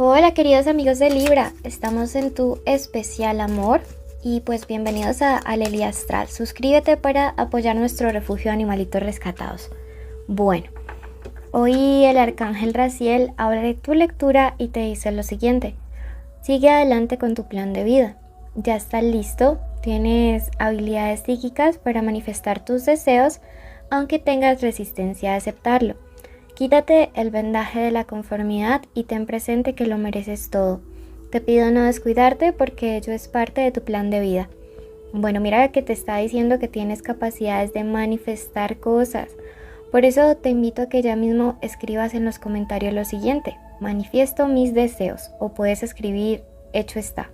Hola queridos amigos de Libra, estamos en tu especial amor y pues bienvenidos a Aleli Astral. Suscríbete para apoyar nuestro refugio de animalitos rescatados. Bueno, hoy el arcángel Raziel abre tu lectura y te dice lo siguiente: sigue adelante con tu plan de vida, ya estás listo, tienes habilidades psíquicas para manifestar tus deseos aunque tengas resistencia a aceptarlo. Quítate el vendaje de la conformidad y ten presente que lo mereces todo. Te pido no descuidarte porque ello es parte de tu plan de vida. Bueno, mira que te está diciendo que tienes capacidades de manifestar cosas. Por eso te invito a que ya mismo escribas en los comentarios lo siguiente: manifiesto mis deseos, o puedes escribir hecho está.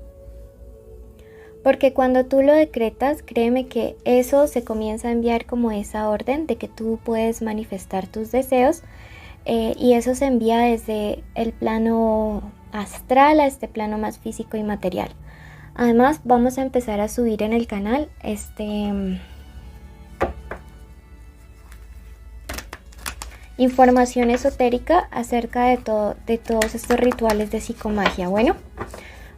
Porque cuando tú lo decretas, créeme que eso se comienza a enviar como esa orden de que tú puedes manifestar tus deseos. Y eso se envía desde el plano astral a este plano más físico y material. Además, vamos a empezar a subir en el canal información esotérica acerca de todos estos rituales de psicomagia, bueno,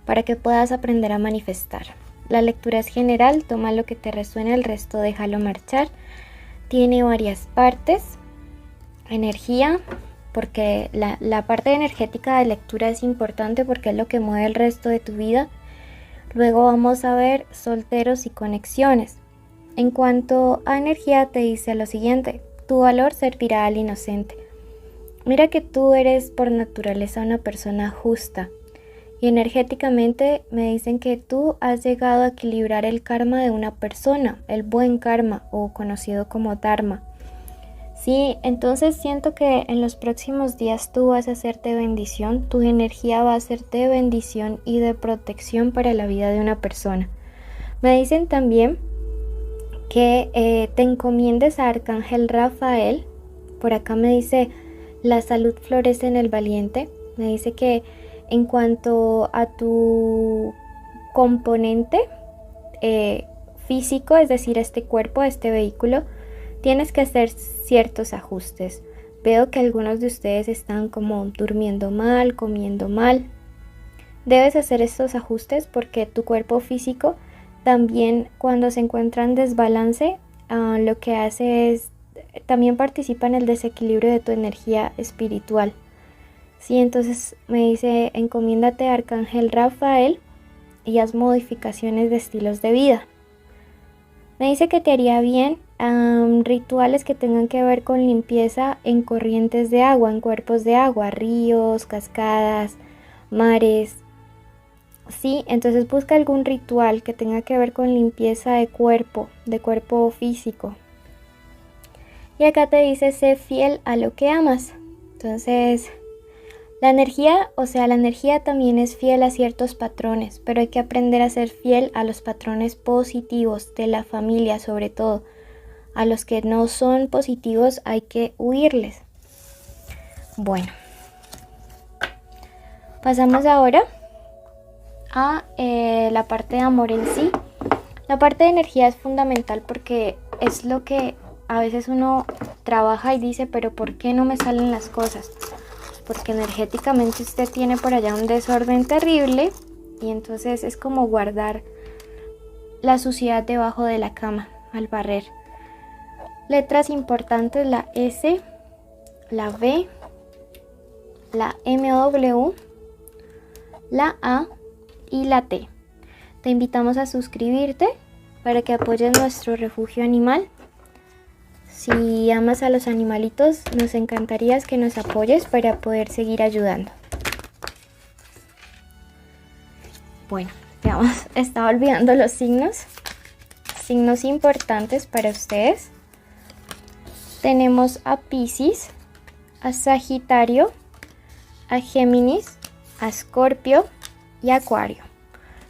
para que puedas aprender a manifestar. La lectura es general, toma lo que te resuene, el resto déjalo marchar. Tiene varias partes. Energía, porque la parte energética de lectura es importante porque es lo que mueve el resto de tu vida. Luego vamos a ver solteros y conexiones. En cuanto a energía, te dice lo siguiente: tu valor servirá al inocente. Mira que tú eres por naturaleza una persona justa, y energéticamente me dicen que tú has llegado a equilibrar el karma de una persona, el buen karma, o conocido como dharma. Sí, entonces siento que en los próximos días tú vas a ser de bendición, tu energía va a ser de bendición y de protección para la vida de una persona. Me dicen también que te encomiendes a Arcángel Rafael. Por acá me dice: la salud florece en el valiente. Me dice que en cuanto a tu componente físico, es decir, este cuerpo, este vehículo, tienes que hacer ciertos ajustes. Veo que algunos de ustedes están como durmiendo mal, comiendo mal. Debes hacer estos ajustes porque tu cuerpo físico también, cuando se encuentra en desbalance, lo que hace es también participa en el desequilibrio de tu energía espiritual. Sí, entonces me dice: encomiéndate a Arcángel Rafael y haz modificaciones de estilos de vida. Me dice que te haría bien rituales que tengan que ver con limpieza en corrientes de agua, en cuerpos de agua, ríos, cascadas, mares. Sí, entonces busca algún ritual que tenga que ver con limpieza de cuerpo físico. Y acá te dice: sé fiel a lo que amas. Entonces, la energía también es fiel a ciertos patrones, pero hay que aprender a ser fiel a los patrones positivos de la familia, sobre todo. A los que no son positivos hay que huirles. Bueno, pasamos ahora a la parte de amor en sí. La parte de energía es fundamental porque es lo que a veces uno trabaja y dice: pero ¿por qué no me salen las cosas? Porque energéticamente usted tiene por allá un desorden terrible y entonces es como guardar la suciedad debajo de la cama al barrer. Letras importantes: la S, la V, la MW, la A y la T. Te invitamos a suscribirte para que apoyes nuestro refugio animal. Si amas a los animalitos, nos encantaría que nos apoyes para poder seguir ayudando. Bueno, estaba olvidando los signos importantes para ustedes. Tenemos a Piscis, a Sagitario, a Géminis, a Escorpio y a Acuario.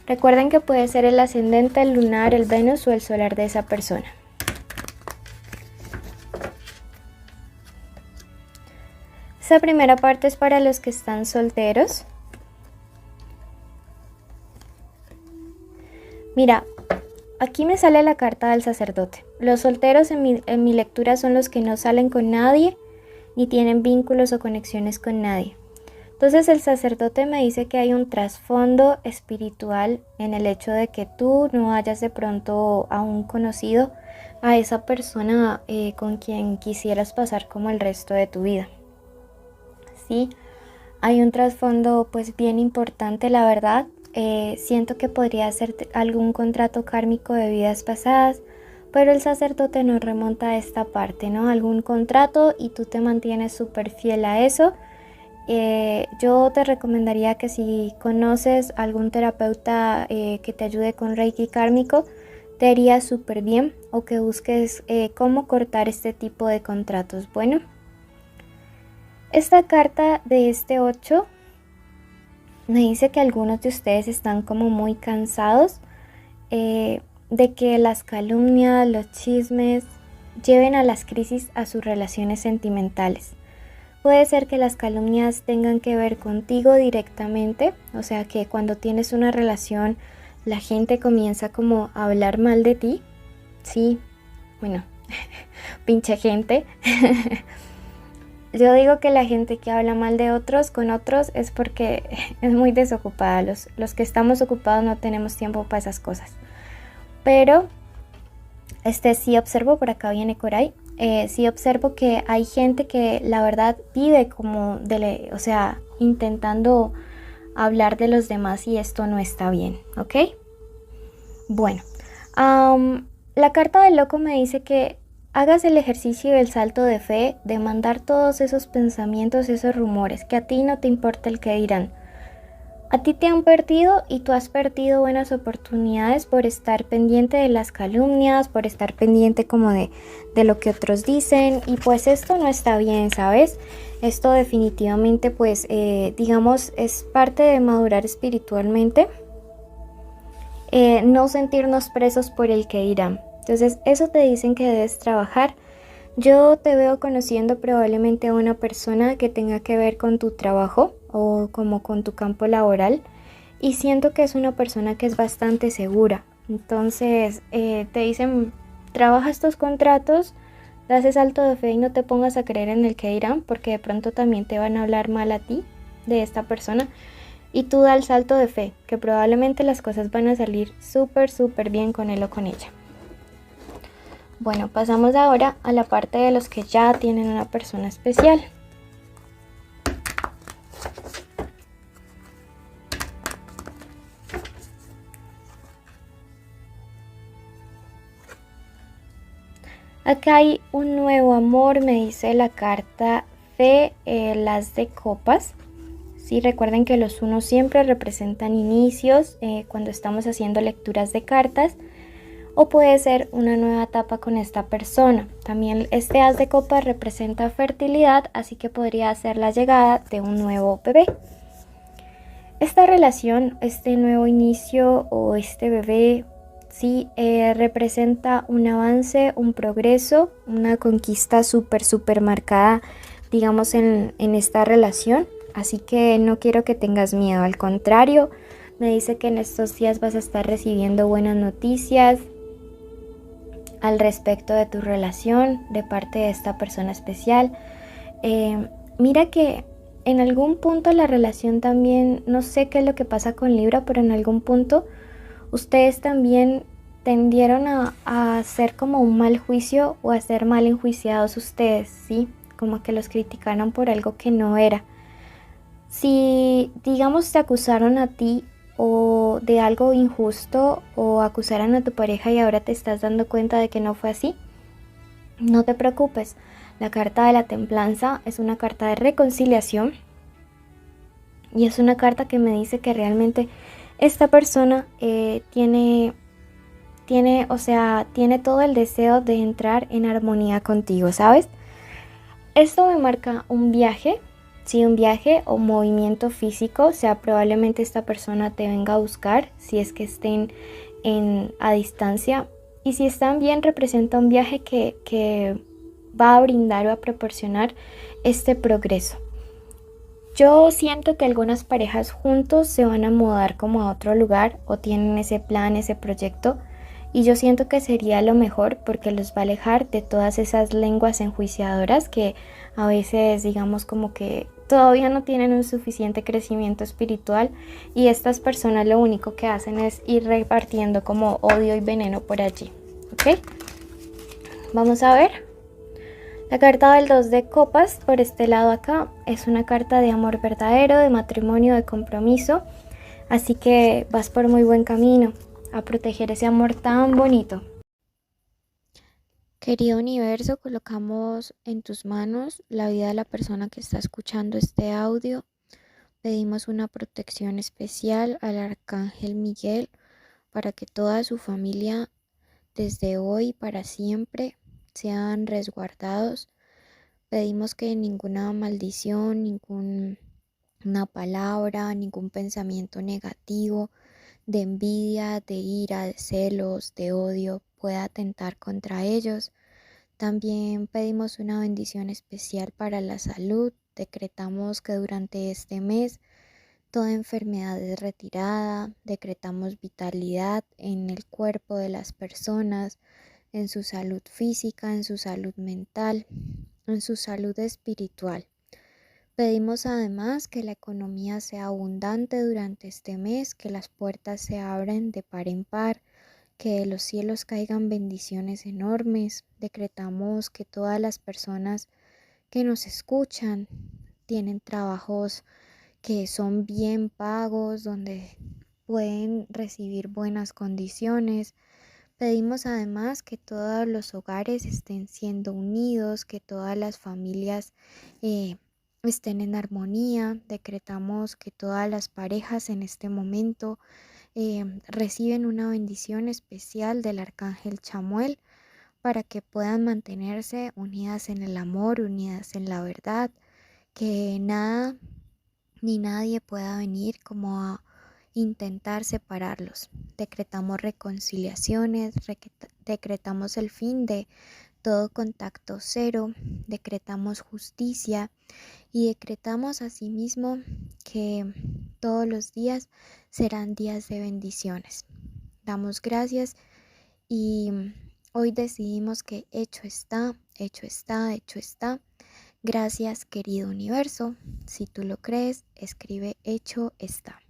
Recuerden que puede ser el ascendente, el lunar, el Venus o el solar de esa persona. Esta primera parte es para los que están solteros. Mira, aquí me sale la carta del sacerdote. Los solteros en mi lectura son los que no salen con nadie ni tienen vínculos o conexiones con nadie. Entonces el sacerdote me dice que hay un trasfondo espiritual en el hecho de que tú no hayas de pronto aún conocido a esa persona con quien quisieras pasar como el resto de tu vida. Sí, hay un trasfondo pues bien importante, la verdad. Siento que podría ser algún contrato kármico de vidas pasadas, pero el sacerdote nos remonta a esta parte, ¿no? Algún contrato y tú te mantienes súper fiel a eso. Yo te recomendaría que si conoces algún terapeuta que te ayude con Reiki kármico, te iría súper bien, o que busques cómo cortar este tipo de contratos. Bueno, esta carta de este 8 me dice que algunos de ustedes están como muy cansados de que las calumnias, los chismes lleven a las crisis a sus relaciones sentimentales. Puede ser que las calumnias tengan que ver contigo directamente, o sea que cuando tienes una relación la gente comienza como a hablar mal de ti. Sí, bueno, pinche gente. Yo digo que la gente que habla mal de otros con otros es porque es muy desocupada. Los que estamos ocupados no tenemos tiempo para esas cosas. Pero sí observo, por acá viene Coray, sí observo que hay gente que la verdad vive como, o sea, intentando hablar de los demás, y esto no está bien, ¿ok? Bueno, la carta del loco me dice que hagas el ejercicio del salto de fe, de mandar todos esos pensamientos, esos rumores, que a ti no te importa el que dirán. A ti te han perdido y tú has perdido buenas oportunidades por estar pendiente de las calumnias, por estar pendiente como de lo que otros dicen, y pues esto no está bien, ¿sabes? Esto definitivamente pues digamos es parte de madurar espiritualmente, no sentirnos presos por el que dirán. Entonces eso te dicen que debes trabajar. Yo te veo conociendo probablemente a una persona que tenga que ver con tu trabajo o como con tu campo laboral, y siento que es una persona que es bastante segura. Entonces te dicen, trabaja estos contratos, das ese salto de fe y no te pongas a creer en el que dirán, porque de pronto también te van a hablar mal a ti de esta persona, y tú da el salto de fe, que probablemente las cosas van a salir súper bien con él o con ella. Bueno, pasamos ahora a la parte de los que ya tienen una persona especial. Acá hay un nuevo amor, me dice la carta de las de copas. Sí, recuerden que los unos siempre representan inicios cuando estamos haciendo lecturas de cartas, o puede ser una nueva etapa con esta persona. También este as de copas representa fertilidad, así que podría ser la llegada de un nuevo bebé. Esta relación, este nuevo inicio o este bebé, sí, representa un avance, un progreso, una conquista súper marcada, digamos, en esta relación. Así que no quiero que tengas miedo, al contrario, me dice que en estos días vas a estar recibiendo buenas noticias al respecto de tu relación de parte de esta persona especial. Mira que en algún punto la relación también, no sé qué es lo que pasa con Libra, pero en algún punto ustedes también tendieron a hacer como un mal juicio o a ser mal enjuiciados ustedes, ¿sí? Como que los criticaron por algo que no era. Si, digamos, te acusaron a ti o de algo injusto, o acusaran a tu pareja y ahora te estás dando cuenta de que no fue así, no te preocupes. La carta de la templanza es una carta de reconciliación, y es una carta que me dice que realmente esta persona tiene todo el deseo de entrar en armonía contigo, ¿sabes? Esto me marca un viaje. Sí, un viaje o movimiento físico, o sea, probablemente esta persona te venga a buscar si es que estén a distancia, y si están bien representa un viaje que va a brindar o a proporcionar este progreso. Yo siento que algunas parejas juntos se van a mudar como a otro lugar o tienen ese plan, ese proyecto, y yo siento que sería lo mejor porque los va a alejar de todas esas lenguas enjuiciadoras que a veces, digamos, como que todavía no tienen un suficiente crecimiento espiritual y estas personas lo único que hacen es ir repartiendo como odio y veneno por allí. ¿Ok? Vamos a ver. La carta del 2 de copas por este lado acá es una carta de amor verdadero, de matrimonio, de compromiso. Así que vas por muy buen camino a proteger ese amor tan bonito. Querido universo, colocamos en tus manos la vida de la persona que está escuchando este audio. Pedimos una protección especial al arcángel Miguel para que toda su familia desde hoy para siempre sean resguardados. Pedimos que ninguna maldición, ninguna palabra, ningún pensamiento negativo de envidia, de ira, de celos, de odio pueda atentar contra ellos. También pedimos una bendición especial para la salud. Decretamos que durante este mes toda enfermedad es retirada. Decretamos vitalidad en el cuerpo de las personas, en su salud física, en su salud mental, en su salud espiritual. Pedimos además que la economía sea abundante durante este mes, que las puertas se abran de par en par, que de los cielos caigan bendiciones enormes. Decretamos que todas las personas que nos escuchan tienen trabajos que son bien pagos, donde pueden recibir buenas condiciones. Pedimos además que todos los hogares estén siendo unidos, que todas las familias estén en armonía. Decretamos que todas las parejas en este momento reciben una bendición especial del arcángel Chamuel para que puedan mantenerse unidas en el amor, unidas en la verdad, que nada ni nadie pueda venir como a intentar separarlos. Decretamos reconciliaciones, decretamos el fin de todo contacto cero, decretamos justicia y decretamos asimismo que todos los días serán días de bendiciones. Damos gracias y hoy decidimos que hecho está, hecho está, hecho está. Gracias, querido universo. Si tú lo crees, escribe hecho está.